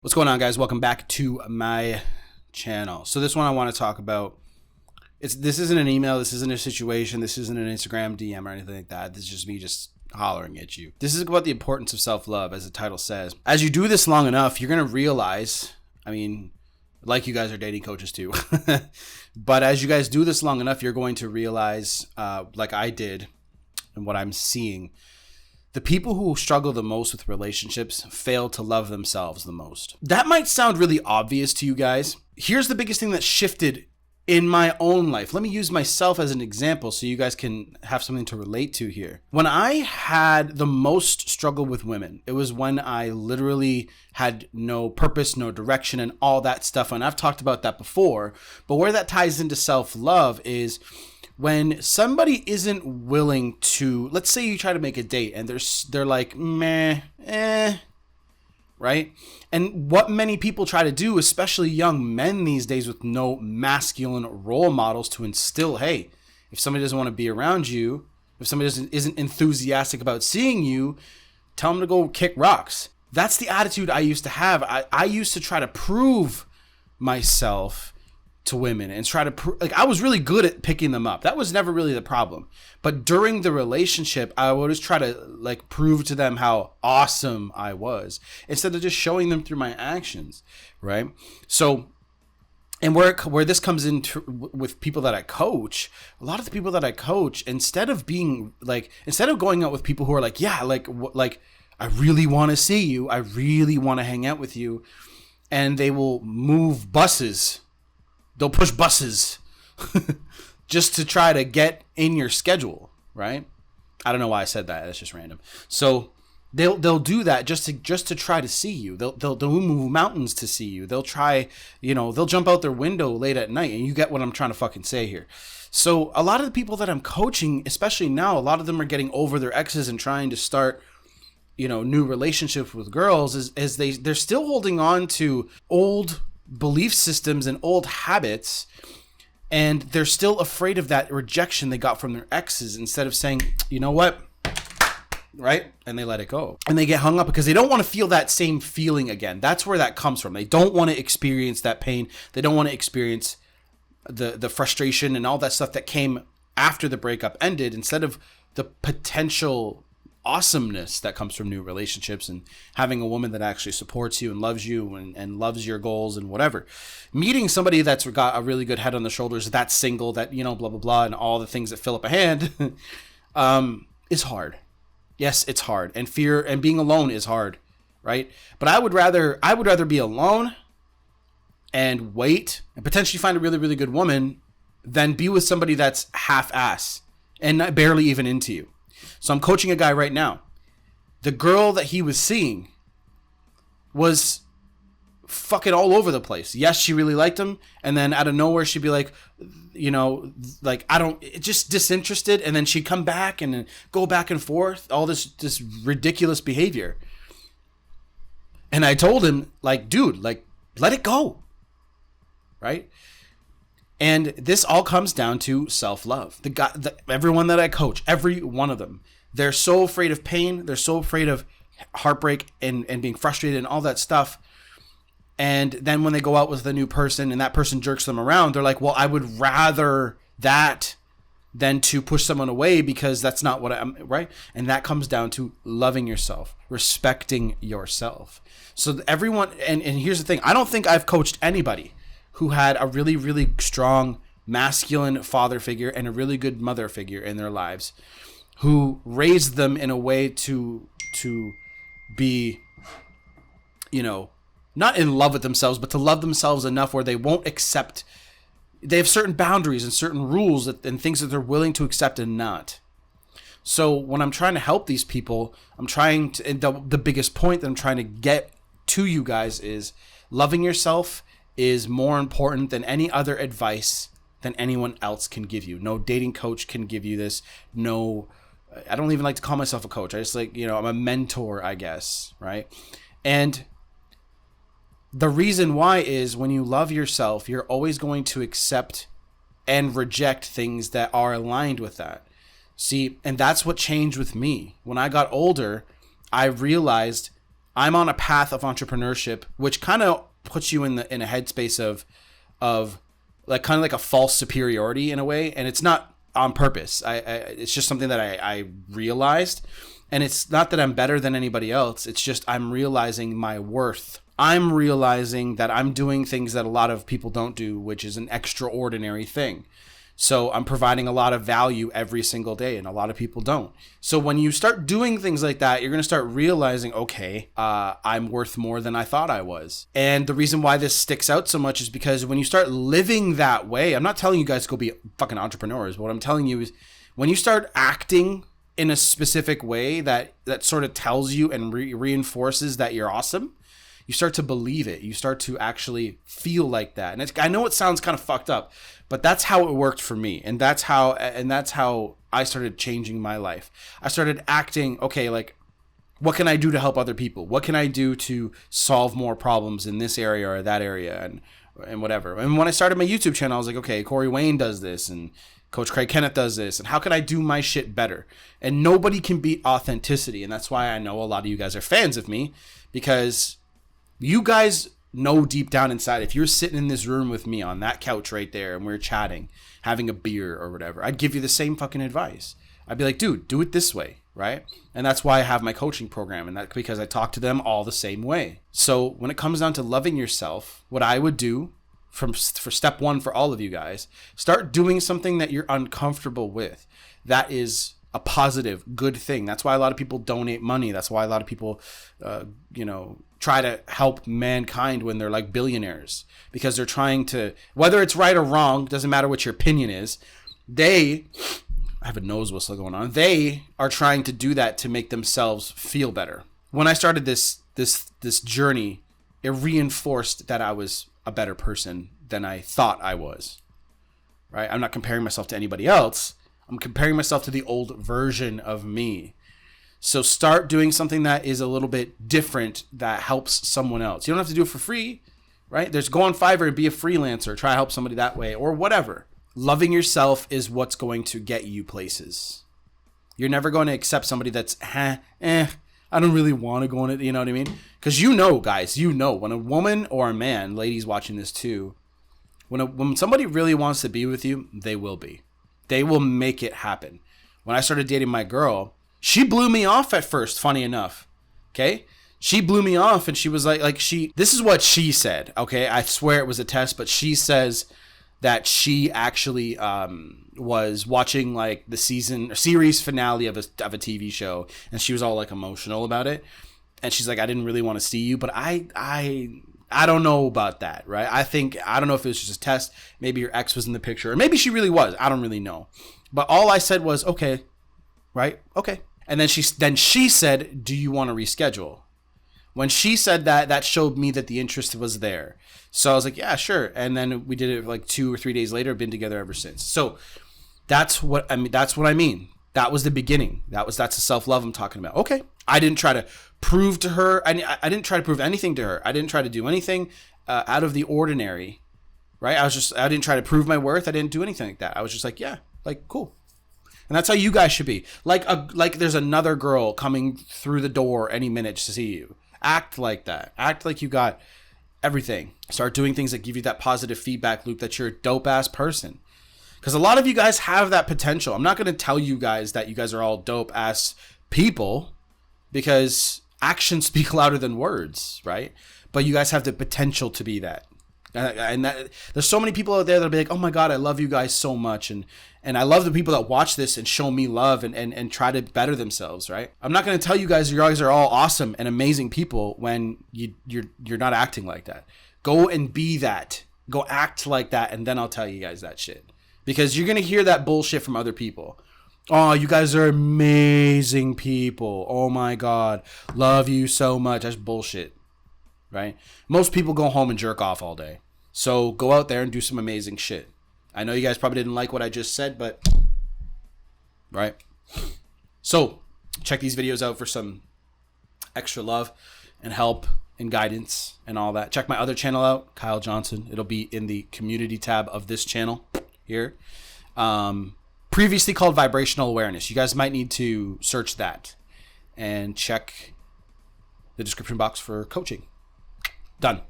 What's going on, guys? Welcome back to my channel. So this one I want to talk about, this isn't an email, this isn't a situation, this isn't an Instagram DM or anything like that. This is just me just hollering at you. This is about the importance of self-love, as the title says. As you do this long enough, you're going to realize, like you guys are dating coaches too, but as you guys do this long enough, you're going to realize, like I did and what I'm seeing, the people who struggle the most with relationships fail to love themselves the most. That might sound really obvious to you guys. Here's the biggest thing that shifted in my own life. Let me use myself as an example so you guys can have something to relate to here. When I had the most struggle with women, it was when I literally had no purpose, no direction, and all that stuff. And I've talked about that before, but where that ties into self-love is when somebody isn't willing to, let's say you try to make a date and they're like, meh, right? And what many people try to do, especially young men these days with no masculine role models to instill, hey, if somebody doesn't want to be around you, if somebody isn't enthusiastic about seeing you, tell them to go kick rocks. That's the attitude I used to have. I used to try to prove myself to women and try to I was really good at picking them up. That was never really the problem. But during the relationship, I would always try to prove to them how awesome I was instead of just showing them through my actions, right? So, and where this comes into with people that I coach, a lot of the people that I coach, instead of going out with people who are I really want to see you, I really want to hang out with you, and they will move buses. They'll push buses just to try to get in your schedule, right? I don't know why I said that. That's just random. So they'll do that just to try to see you. They'll move mountains to see you. They'll try, they'll jump out their window late at night, and you get what I'm trying to fucking say here. So a lot of the people that I'm coaching, especially now, a lot of them are getting over their exes and trying to start, new relationships with girls as they're still holding on to old belief systems and old habits, and they're still afraid of that rejection they got from their exes, instead of saying, you know what, right? And they let it go, and they get hung up because they don't want to feel that same feeling again. That's where that comes from. They don't want to experience that pain. They don't want to experience the frustration and all that stuff that came after the breakup ended, instead of the potential awesomeness that comes from new relationships and having a woman that actually supports you and loves you and loves your goals and whatever. Meeting somebody that's got a really good head on the shoulders, that's single, that, blah, blah, blah, and all the things that fill up a hand is hard. Yes, it's hard. And fear and being alone is hard, right? But I would rather be alone and wait and potentially find a really, really good woman than be with somebody that's half-ass and not barely even into you. So I'm coaching a guy right now. The girl that he was seeing was fucking all over the place. Yes, she really liked him. And then out of nowhere, she'd be like, just disinterested. And then she'd come back and then go back and forth, all this ridiculous behavior. And I told him, dude, let it go. Right? And this all comes down to self-love. Everyone that I coach, every one of them, they're so afraid of pain. They're so afraid of heartbreak and being frustrated and all that stuff. And then when they go out with a new person and that person jerks them around, they're like, well, I would rather that than to push someone away because that's not what I'm, right? And that comes down to loving yourself, respecting yourself. So everyone, and here's the thing, I don't think I've coached anybody who had a really, really strong masculine father figure and a really good mother figure in their lives, who raised them in a way to be, not in love with themselves, but to love themselves enough where they won't accept, they have certain boundaries and certain rules and things that they're willing to accept and not. So when I'm trying to help these people, I'm trying to, and the biggest point that I'm trying to get to you guys is loving yourself is more important than any other advice than anyone else can give you. No dating coach can give you this. No, I don't even like to call myself a coach. I just I'm a mentor, I guess, right? And the reason why is when you love yourself, you're always going to accept and reject things that are aligned with that. See, and that's what changed with me. When I got older, I realized I'm on a path of entrepreneurship, which kind of puts you in a headspace of like kind of like a false superiority in a way, and it's not on purpose. It's just something that I realized, and it's not that I'm better than anybody else. It's just I'm realizing my worth. I'm realizing that I'm doing things that a lot of people don't do, which is an extraordinary thing. So I'm providing a lot of value every single day, and a lot of people don't. So when you start doing things like that, you're going to start realizing, okay, I'm worth more than I thought I was. And the reason why this sticks out so much is because when you start living that way, I'm not telling you guys to go be fucking entrepreneurs, but what I'm telling you is when you start acting in a specific way that sort of tells you and reinforces that you're awesome, you start to believe it. You start to actually feel like that. And I know it sounds kind of fucked up, but that's how it worked for me. And that's how I started changing my life. I started acting, okay, like, what can I do to help other people? What can I do to solve more problems in this area or that area and whatever. And when I started my YouTube channel, I was like, okay, Corey Wayne does this and Coach Craig Kenneth does this, and how can I do my shit better? And nobody can beat authenticity. And that's why I know a lot of you guys are fans of me, because you guys know deep down inside, if you're sitting in this room with me on that couch right there and we're chatting, having a beer or whatever, I'd give you the same fucking advice. I'd be like, dude, do it this way, right? And that's why I have my coaching program, and that's because I talk to them all the same way. So when it comes down to loving yourself, what I would do for step one for all of you guys, start doing something that you're uncomfortable with. That is a positive, good thing. That's why a lot of people donate money. That's why a lot of people, try to help mankind when they're like billionaires, because they're trying to, whether it's right or wrong, doesn't matter what your opinion is. I have a nose whistle going on. They are trying to do that to make themselves feel better. When I started this journey, it reinforced that I was a better person than I thought I was. Right? I'm not comparing myself to anybody else. I'm comparing myself to the old version of me. So start doing something that is a little bit different, that helps someone else. You don't have to do it for free, right? Go on Fiverr and be a freelancer. Try to help somebody that way or whatever. Loving yourself is what's going to get you places. You're never going to accept somebody that's, I don't really want to go on it. You know what I mean? Because guys, when a woman or a man, ladies watching this too, when somebody really wants to be with you, they will be. They will make it happen. When I started dating my girl, she blew me off at first, funny enough. Okay? She blew me off, and she was this is what she said. Okay? I swear it was a test, but she says that she actually was watching like the series finale of a TV show, and she was all like emotional about it. And she's like, I didn't really want to see you, but I don't know about that, right? I don't know if it was just a test. Maybe your ex was in the picture, or maybe she really was. I don't really know. But all I said was, okay, right? Okay. And then she said, do you want to reschedule? When she said that, that showed me that the interest was there. So I was like, yeah, sure. And then we did it like 2 or 3 days later, been together ever since. So that's what I mean. That was the beginning. That's the self-love I'm talking about. Okay. I didn't try to prove to her. I didn't try to prove anything to her. I didn't try to do anything out of the ordinary, right? I didn't try to prove my worth. I didn't do anything like that. I was just like, yeah, like, cool. And that's how you guys should be. Like there's another girl coming through the door any minute to see you. Act like that. Act like you got everything. Start doing things that give you that positive feedback loop that you're a dope-ass person. Because a lot of you guys have that potential. I'm not going to tell you guys that you guys are all dope-ass people, because actions speak louder than words, right? But you guys have the potential to be that. And there's so many people out there that'll be like, oh my God, I love you guys so much. And I love the people that watch this and show me love and try to better themselves, right? I'm not going to tell you guys are all awesome and amazing people when you're not acting like that. Go and be that. Go act like that, and then I'll tell you guys that shit. Because you're going to hear that bullshit from other people. Oh, you guys are amazing people. Oh my God. Love you so much. That's bullshit. Right? Most people go home and jerk off all day. So go out there and do some amazing shit. I know you guys probably didn't like what I just said, but right? So check these videos out for some extra love and help and guidance and all that. Check my other channel out, Kyle Johnson. It'll be in the community tab of this channel here. Previously called Vibrational Awareness. You guys might need to search that and check the description box for coaching. Done.